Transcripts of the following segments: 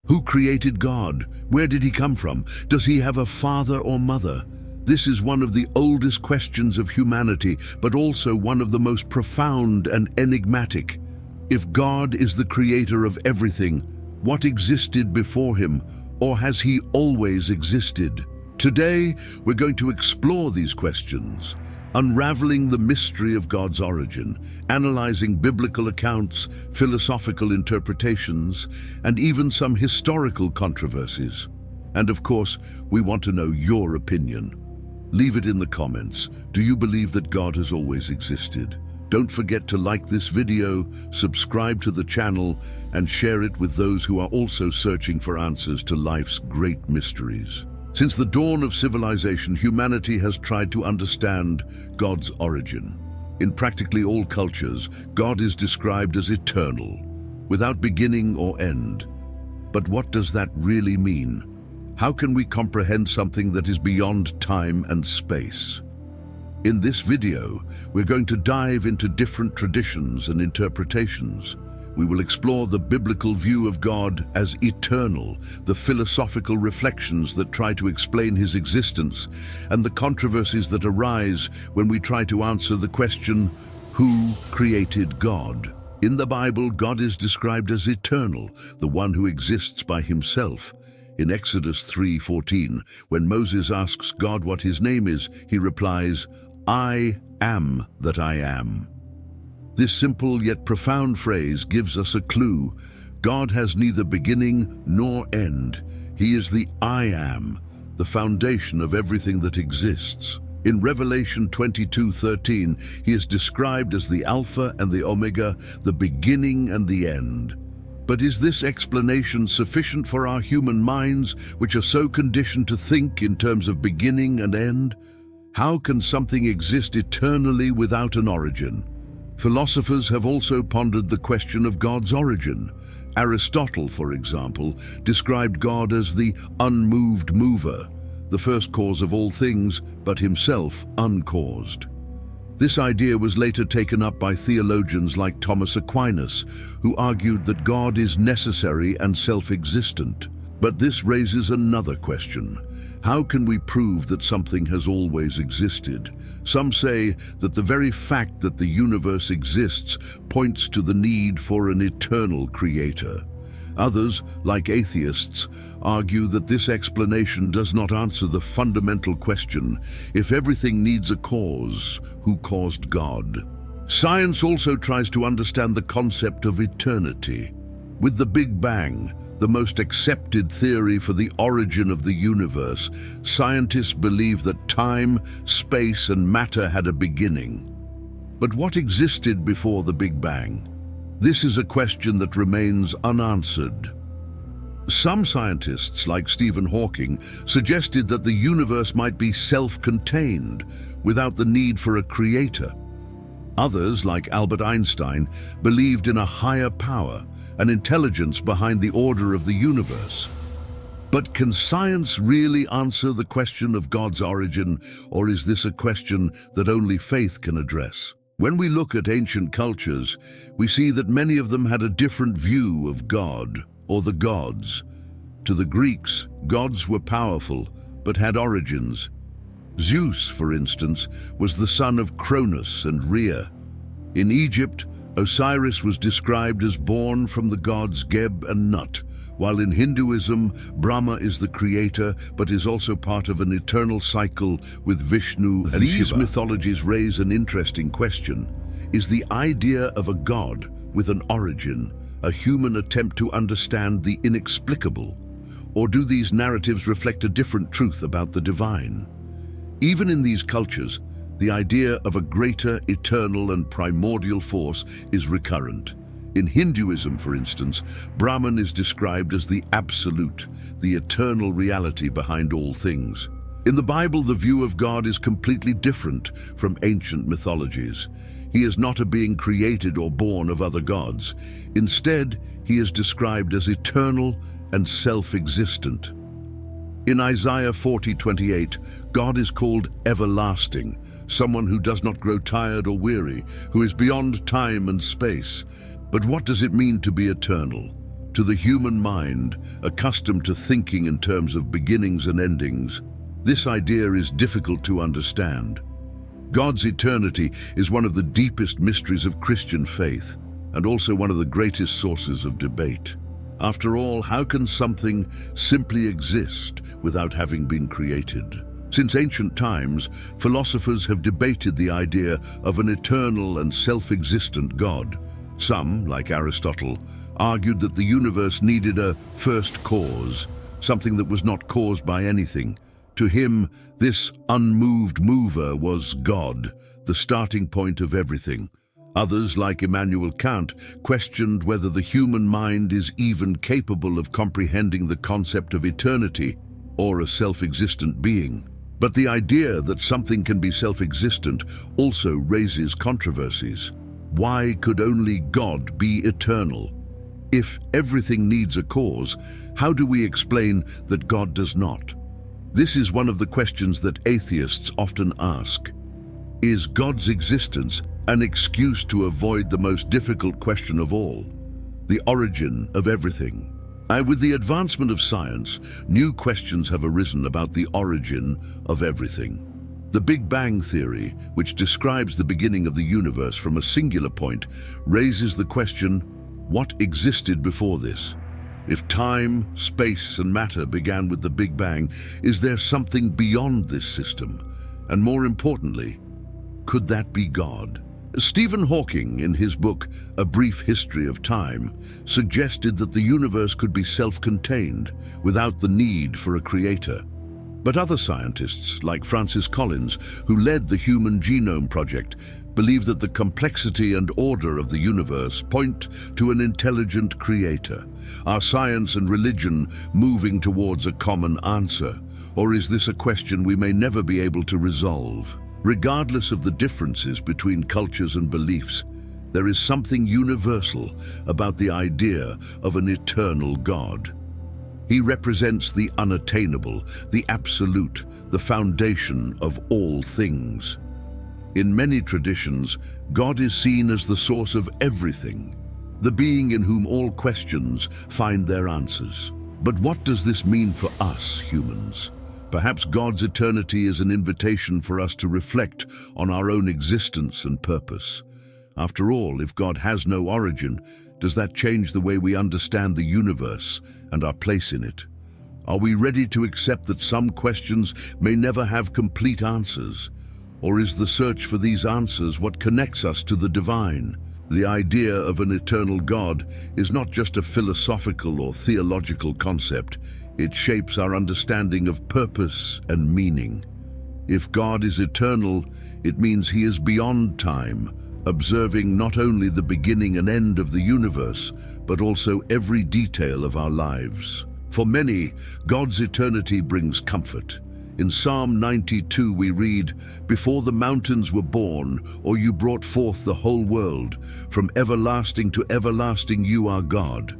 Who created God? Where did he come from? Does he have a father or mother? This is one of the oldest questions of humanity, but also one of the most profound and enigmatic. If God is the creator of everything, what existed before him, or has he always existed? Today, we're going to explore these questions, unraveling the mystery of God's origin, analyzing biblical accounts, philosophical interpretations, and even some historical controversies. And of course, we want to know your opinion. Leave it in the comments. Do you believe that God has always existed? Don't forget to like this video, subscribe to the channel, and share it with those who are also searching for answers to life's great mysteries. Since the dawn of civilization, humanity has tried to understand God's origin. In practically all cultures, God is described as eternal, without beginning or end. But what does that really mean? How can we comprehend something that is beyond time and space? In this video, we're going to dive into different traditions and interpretations. We will explore the biblical view of God as eternal, the philosophical reflections that try to explain his existence, and the controversies that arise when we try to answer the question, who created God? In the Bible, God is described as eternal, the one who exists by himself. In Exodus 3:14, when Moses asks God what his name is, he replies, "I am that I am." This simple yet profound phrase gives us a clue. God has neither beginning nor end. He is the I am, the foundation of everything that exists. In Revelation 22:13, he is described as the Alpha and the Omega, the beginning and the end. But is this explanation sufficient for our human minds, which are so conditioned to think in terms of beginning and end? How can something exist eternally without an origin? Philosophers have also pondered the question of God's origin. Aristotle, for example, described God as the unmoved mover, the first cause of all things, but himself uncaused. This idea was later taken up by theologians like Thomas Aquinas, who argued that God is necessary and self-existent. But this raises another question. How can we prove that something has always existed? Some say that the very fact that the universe exists points to the need for an eternal creator. Others, like atheists, argue that this explanation does not answer the fundamental question: if everything needs a cause, who caused God? Science also tries to understand the concept of eternity. With the Big Bang, the most accepted theory for the origin of the universe, scientists believe that time, space, and matter had a beginning. But what existed before the Big Bang? This is a question that remains unanswered. Some scientists, like Stephen Hawking, suggested that the universe might be self-contained, without the need for a creator. Others, like Albert Einstein, believed in a higher power, an intelligence behind the order of the universe. But can science really answer the question of God's origin, or is this a question that only faith can address? When we look at ancient cultures, we see that many of them had a different view of God, or the gods. To the Greeks, gods were powerful, but had origins. Zeus, for instance, was the son of Cronus and Rhea. In Egypt, Osiris was described as born from the gods Geb and Nut, while in Hinduism, Brahma is the creator, but is also part of an eternal cycle with Vishnu and Shiva. These mythologies raise an interesting question. Is the idea of a god with an origin a human attempt to understand the inexplicable? Or do these narratives reflect a different truth about the divine? Even in these cultures, the idea of a greater, eternal, and primordial force is recurrent. In Hinduism, for instance, Brahman is described as the absolute, the eternal reality behind all things. In the Bible, the view of God is completely different from ancient mythologies. He is not a being created or born of other gods. Instead, he is described as eternal and self-existent. In Isaiah 40:28, God is called everlasting, someone who does not grow tired or weary, who is beyond time and space. But what does it mean to be eternal? To the human mind, accustomed to thinking in terms of beginnings and endings, this idea is difficult to understand. God's eternity is one of the deepest mysteries of Christian faith, and also one of the greatest sources of debate. After all, how can something simply exist without having been created? Since ancient times, philosophers have debated the idea of an eternal and self-existent God. Some, like Aristotle, argued that the universe needed a first cause, something that was not caused by anything. To him, this unmoved mover was God, the starting point of everything. Others, like Immanuel Kant, questioned whether the human mind is even capable of comprehending the concept of eternity or a self-existent being. But the idea that something can be self-existent also raises controversies. Why could only God be eternal? If everything needs a cause, how do we explain that God does not? This is one of the questions that atheists often ask. Is God's existence an excuse to avoid the most difficult question of all, the origin of everything? With the advancement of science, new questions have arisen about the origin of everything. The Big Bang theory, which describes the beginning of the universe from a singular point, raises the question, what existed before this? If time, space, and matter began with the Big Bang, is there something beyond this system? And more importantly, could that be God? Stephen Hawking, in his book A Brief History of Time, suggested that the universe could be self-contained without the need for a creator. But other scientists, like Francis Collins, who led the Human Genome Project, believe that the complexity and order of the universe point to an intelligent creator. Are science and religion moving towards a common answer? Or is this a question we may never be able to resolve? Regardless of the differences between cultures and beliefs, there is something universal about the idea of an eternal God. He represents the unattainable, the absolute, the foundation of all things. In many traditions, God is seen as the source of everything, the being in whom all questions find their answers. But what does this mean for us humans? Perhaps God's eternity is an invitation for us to reflect on our own existence and purpose. After all, if God has no origin, does that change the way we understand the universe and our place in it? Are we ready to accept that some questions may never have complete answers? Or is the search for these answers what connects us to the divine? The idea of an eternal God is not just a philosophical or theological concept. It shapes our understanding of purpose and meaning. If God is eternal, it means he is beyond time, observing not only the beginning and end of the universe, but also every detail of our lives. For many, God's eternity brings comfort. In Psalm 92 we read, "Before the mountains were born, or you brought forth the whole world, from everlasting to everlasting you are God."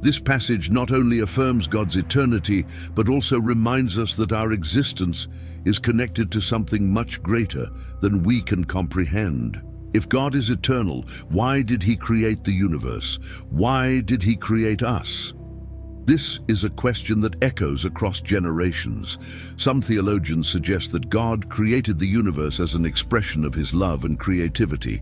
This passage not only affirms God's eternity, but also reminds us that our existence is connected to something much greater than we can comprehend. If God is eternal, why did he create the universe? Why did he create us? This is a question that echoes across generations. Some theologians suggest that God created the universe as an expression of his love and creativity.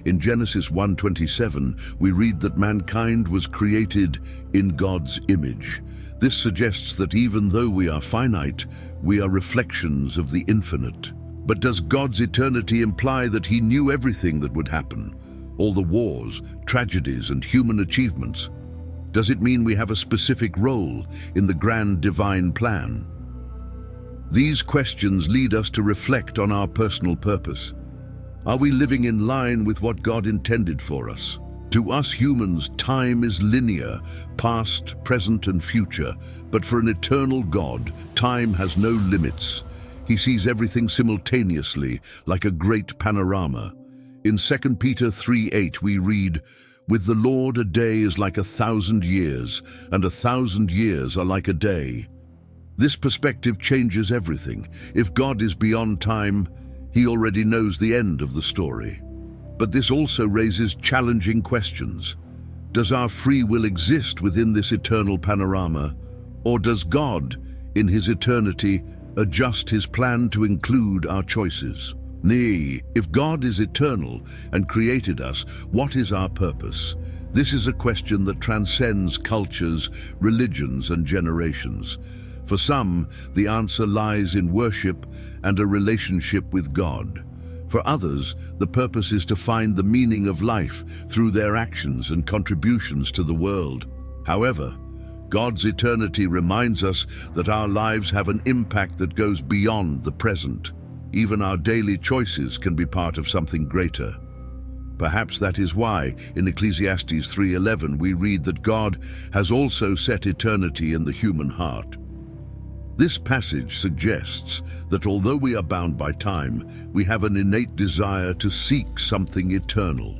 In Genesis 1:27, we read that mankind was created in God's image. This suggests that even though we are finite, we are reflections of the infinite. But does God's eternity imply that he knew everything that would happen? All the wars, tragedies, and human achievements? Does it mean we have a specific role in the grand divine plan? These questions lead us to reflect on our personal purpose. Are we living in line with what God intended for us? To us humans, time is linear, past, present, and future. But for an eternal God, time has no limits. He sees everything simultaneously, like a great panorama. In 2 Peter 3:8 we read, "With the Lord a day is like 1,000 years, and 1,000 years are like a day." This perspective changes everything. If God is beyond time, he already knows the end of the story. But this also raises challenging questions. Does our free will exist within this eternal panorama? Or does God, in his eternity, adjust his plan to include our choices? Nay, if God is eternal and created us, what is our purpose? This is a question that transcends cultures, religions, and generations. For some, the answer lies in worship and a relationship with God. For others, the purpose is to find the meaning of life through their actions and contributions to the world. However, God's eternity reminds us that our lives have an impact that goes beyond the present. Even our daily choices can be part of something greater. Perhaps that is why, in Ecclesiastes 3:11, we read that God has also set eternity in the human heart. This passage suggests that although we are bound by time, we have an innate desire to seek something eternal.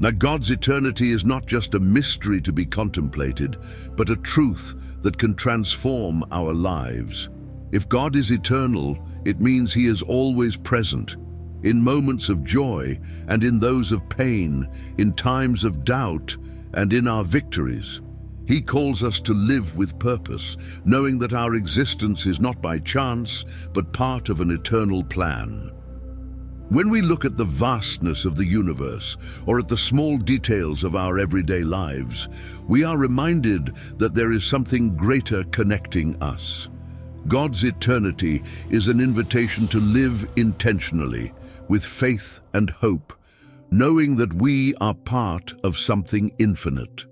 Now, God's eternity is not just a mystery to be contemplated, but a truth that can transform our lives. If God is eternal, it means he is always present, in moments of joy and in those of pain, in times of doubt and in our victories. He calls us to live with purpose, knowing that our existence is not by chance, but part of an eternal plan. When we look at the vastness of the universe, or at the small details of our everyday lives, we are reminded that there is something greater connecting us. God's eternity is an invitation to live intentionally, with faith and hope, knowing that we are part of something infinite.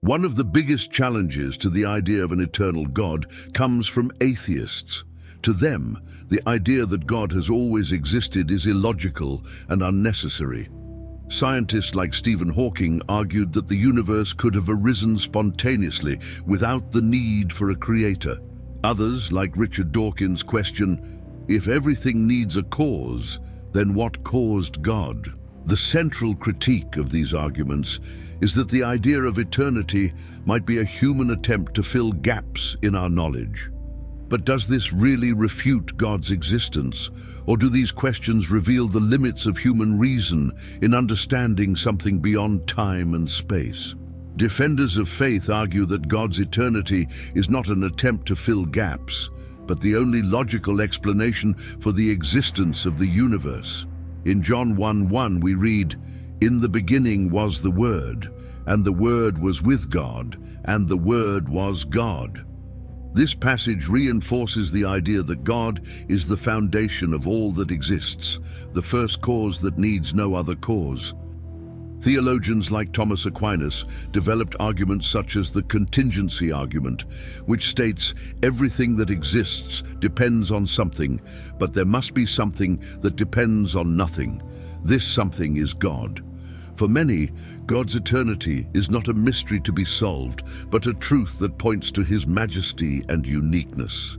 One of the biggest challenges to the idea of an eternal God comes from atheists. To them, the idea that God has always existed is illogical and unnecessary. Scientists like Stephen Hawking argued that the universe could have arisen spontaneously without the need for a creator. Others, like Richard Dawkins, question, if everything needs a cause, then what caused God? The central critique of these arguments is that the idea of eternity might be a human attempt to fill gaps in our knowledge. But does this really refute God's existence, or do these questions reveal the limits of human reason in understanding something beyond time and space? Defenders of faith argue that God's eternity is not an attempt to fill gaps, but the only logical explanation for the existence of the universe. In John 1:1 we read, "In the beginning was the Word, and the Word was with God, and the Word was God." This passage reinforces the idea that God is the foundation of all that exists, the first cause that needs no other cause. Theologians like Thomas Aquinas developed arguments such as the contingency argument, which states everything that exists depends on something, but there must be something that depends on nothing. This something is God. For many, God's eternity is not a mystery to be solved, but a truth that points to his majesty and uniqueness.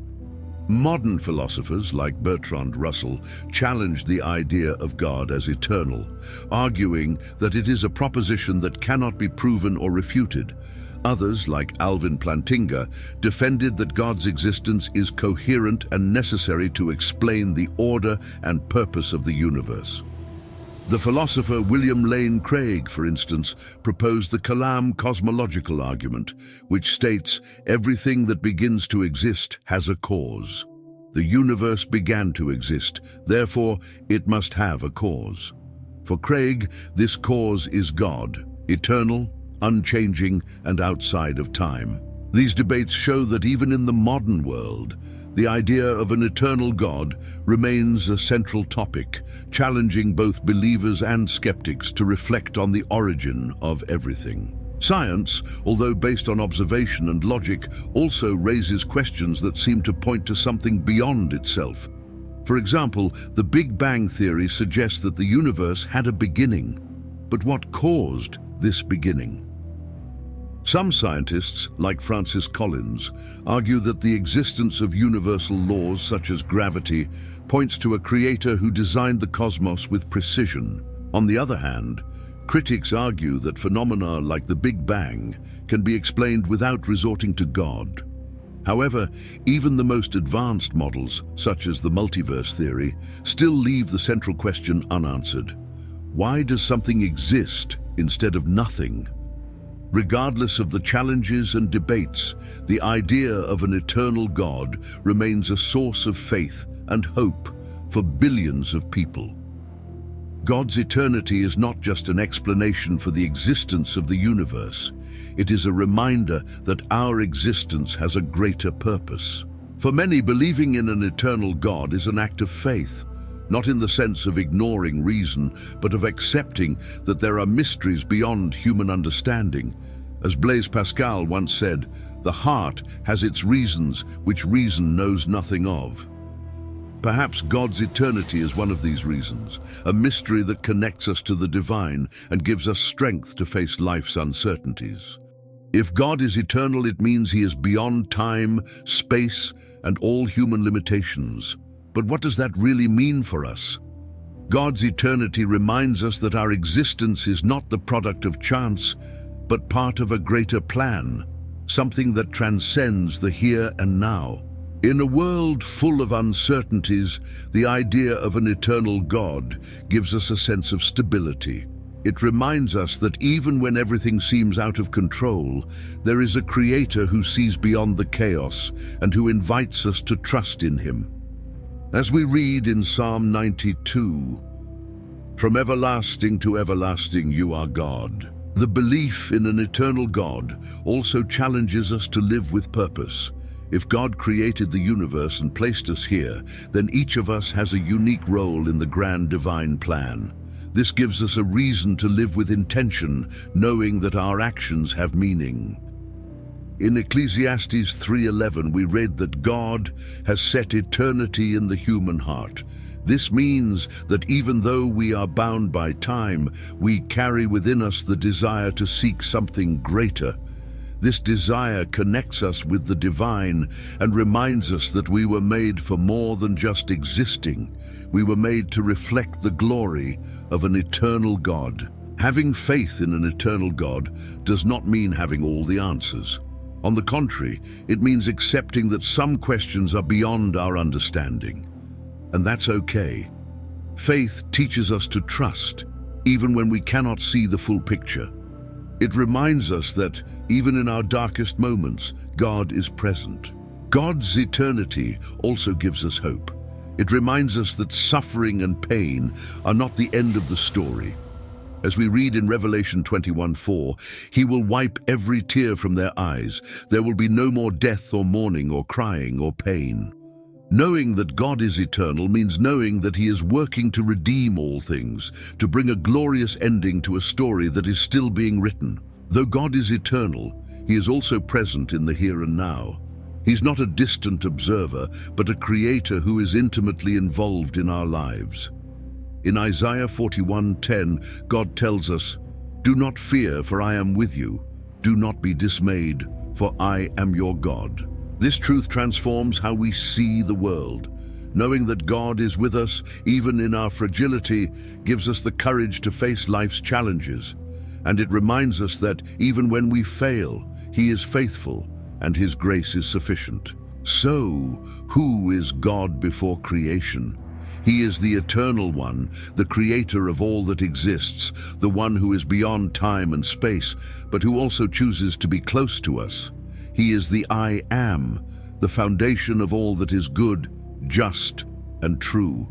Modern philosophers like Bertrand Russell challenged the idea of God as eternal, arguing that it is a proposition that cannot be proven or refuted. Others, like Alvin Plantinga, defended that God's existence is coherent and necessary to explain the order and purpose of the universe. The philosopher William Lane Craig, for instance, proposed the Kalam cosmological argument, which states everything that begins to exist has a cause. The universe began to exist, therefore it must have a cause. For Craig, this cause is God, eternal, unchanging, and outside of time. These debates show that even in the modern world, the idea of an eternal God remains a central topic, challenging both believers and skeptics to reflect on the origin of everything. Science, although based on observation and logic, also raises questions that seem to point to something beyond itself. For example, the Big Bang theory suggests that the universe had a beginning. But what caused this beginning? Some scientists, like Francis Collins, argue that the existence of universal laws such as gravity points to a creator who designed the cosmos with precision. On the other hand, critics argue that phenomena like the Big Bang can be explained without resorting to God. However, even the most advanced models, such as the multiverse theory, still leave the central question unanswered. Why does something exist instead of nothing? Regardless of the challenges and debates, the idea of an eternal God remains a source of faith and hope for billions of people. God's eternity is not just an explanation for the existence of the universe. It is a reminder that our existence has a greater purpose. For many, believing in an eternal God is an act of faith, not in the sense of ignoring reason, but of accepting that there are mysteries beyond human understanding. As Blaise Pascal once said, "The heart has its reasons which reason knows nothing of." Perhaps God's eternity is one of these reasons, a mystery that connects us to the divine and gives us strength to face life's uncertainties. If God is eternal, it means he is beyond time, space, and all human limitations. But what does that really mean for us? God's eternity reminds us that our existence is not the product of chance, but part of a greater plan, something that transcends the here and now. In a world full of uncertainties, the idea of an eternal God gives us a sense of stability. It reminds us that even when everything seems out of control, there is a Creator who sees beyond the chaos and who invites us to trust in him. As we read in Psalm 92, "From everlasting to everlasting you are God." The belief in an eternal God also challenges us to live with purpose. If God created the universe and placed us here, then each of us has a unique role in the grand divine plan. This gives us a reason to live with intention, knowing that our actions have meaning. In Ecclesiastes 3:11, we read that God has set eternity in the human heart. This means that even though we are bound by time, we carry within us the desire to seek something greater. This desire connects us with the divine and reminds us that we were made for more than just existing. We were made to reflect the glory of an eternal God. Having faith in an eternal God does not mean having all the answers. On the contrary, it means accepting that some questions are beyond our understanding. And that's okay. Faith teaches us to trust, even when we cannot see the full picture. It reminds us that, even in our darkest moments, God is present. God's eternity also gives us hope. It reminds us that suffering and pain are not the end of the story. As we read in Revelation 21:4, he will wipe every tear from their eyes. There will be no more death or mourning or crying or pain. Knowing that God is eternal means knowing that he is working to redeem all things, to bring a glorious ending to a story that is still being written. Though God is eternal, he is also present in the here and now. He's not a distant observer, but a creator who is intimately involved in our lives. In Isaiah 41:10, God tells us, "Do not fear, for I am with you. Do not be dismayed, for I am your God." This truth transforms how we see the world. Knowing that God is with us, even in our fragility, gives us the courage to face life's challenges. And it reminds us that even when we fail, he is faithful and his grace is sufficient. So, who is God before creation? He is the Eternal One, the creator of all that exists, the one who is beyond time and space, but who also chooses to be close to us. He is the I Am, the foundation of all that is good, just, and true.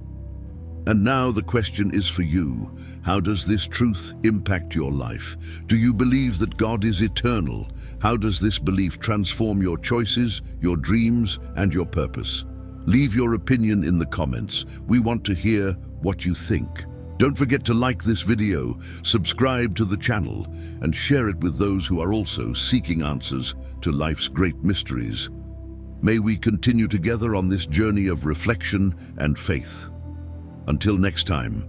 And now the question is for you. How does this truth impact your life? Do you believe that God is eternal? How does this belief transform your choices, your dreams, and your purpose? Leave your opinion in the comments. We want to hear what you think. Don't forget to like this video, subscribe to the channel, and share it with those who are also seeking answers to life's great mysteries. May we continue together on this journey of reflection and faith. Until next time.